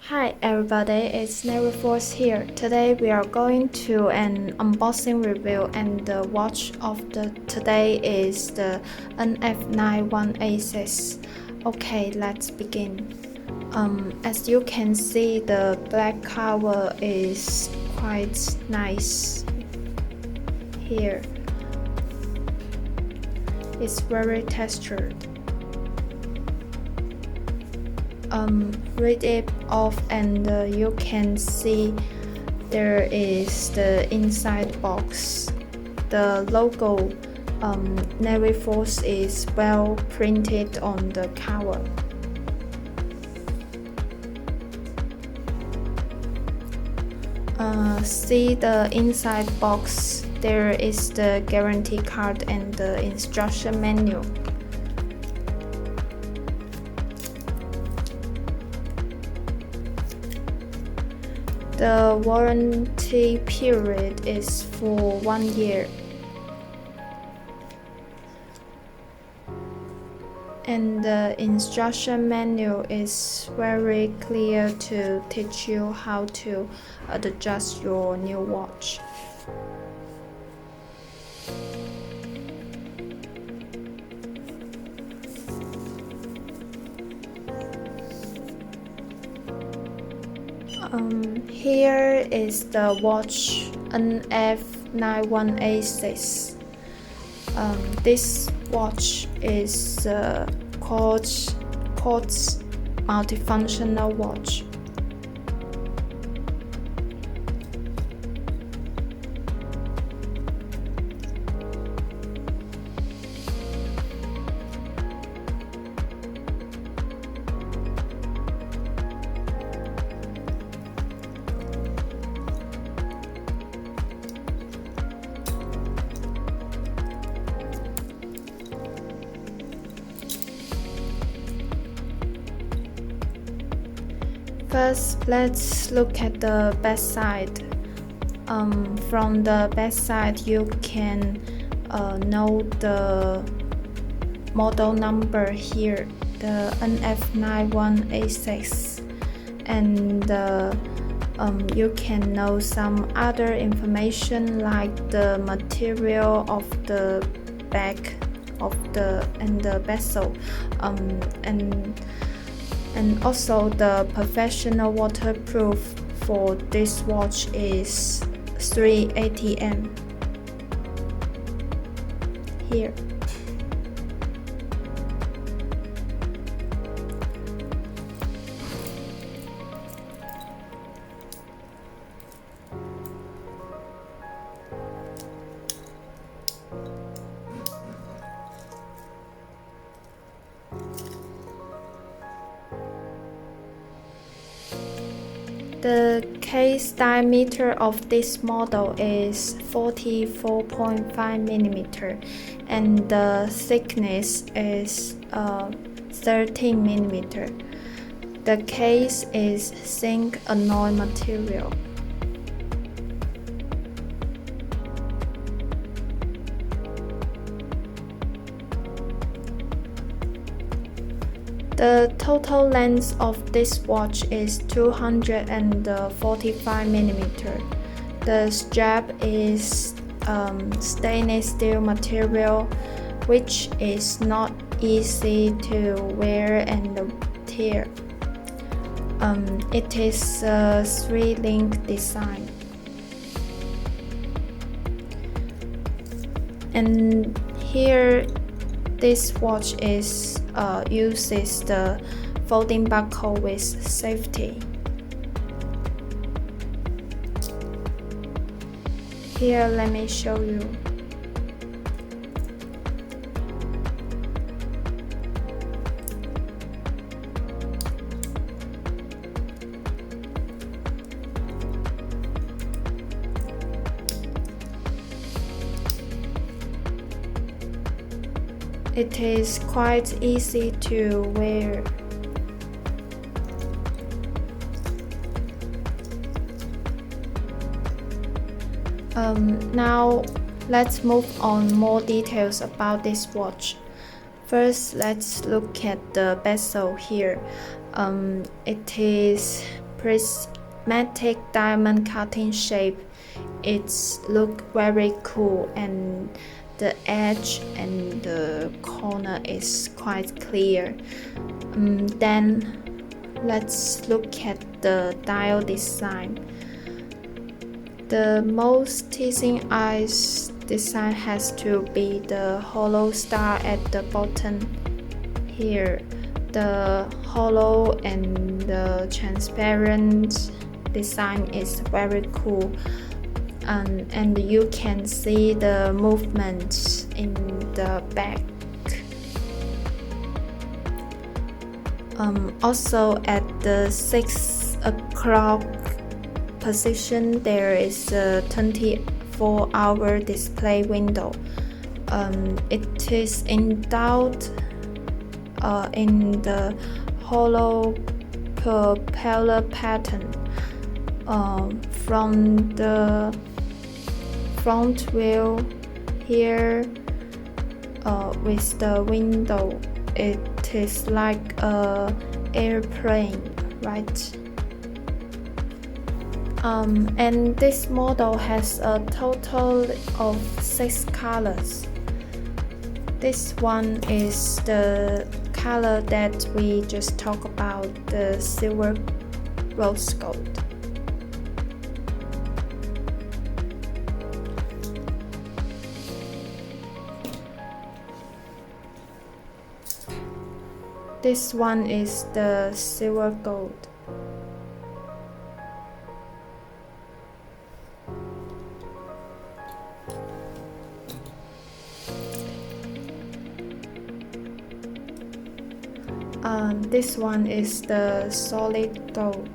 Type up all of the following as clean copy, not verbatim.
Hi everybody, it's NAVIFORCE here. Today we are going to an unboxing review, and the watch of today is the NF9186. Okay, let's begin. As you can see, the black cover is quite nice here. It's very textured. Read it off, and you can see there is the inside box. The logo NAVIFORCE is well printed on the cover. See the inside box. There is the guarantee card and the instruction manual. The warranty period is for 1 year. And the instruction manual is very clear to teach you how to adjust your new watch. Here is the watch NF9186. This watch is a Quartz multifunctional watch. First, let's look at the back side. From the back side, you can know the model number here, the NF9186, and you can know some other information like the material of the back of the bezel, and also the professional waterproof for this watch is 3 atm here. The case diameter of this model is 44.5 mm, and the thickness is 13 mm. The case is zinc alloy material. The total length of this watch is 245 mm. The strap is stainless steel material, which is not easy to wear and tear. It is a 3-link design. And here, this watch uses the folding buckle with safety. Here, let me show you. It is quite easy to wear. Now let's move on more details about this watch. First, let's look at the bezel here. It is prismatic diamond cutting shape. It's look very cool, and the edge and the corner is quite clear. Then let's look at the dial design. The most teasing eyes design has to be the hollow star at the bottom here. The hollow and the transparent design is very cool, and you can see the movement in the back. Also at the 6 o'clock position, there is a 24-hour display window. It is endowed in the hollow propeller pattern. From the front wheel here with the window, it is like a airplane, right? And this model has a total of 6 colors. This one is the color that we just talked about, the silver rose gold. This one is the silver gold. This one is the solid gold.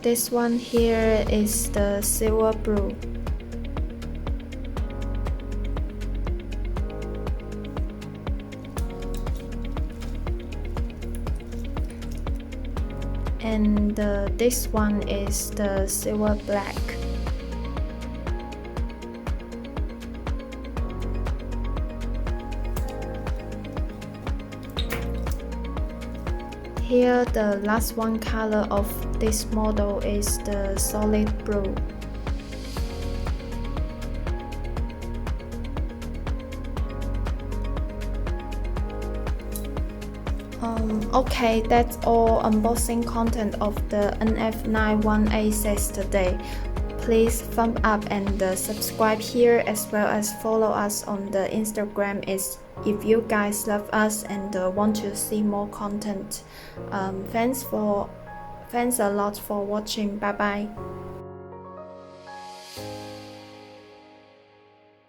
This one here is the silver blue. And this one is the silver black. Here the last one color of this model is the solid blue. Okay, that's all unboxing content of the NF9186 today. Please thumb up and subscribe here, as well as follow us on the Instagram if you guys love us and want to see more content. Thanks a lot for watching. Bye bye.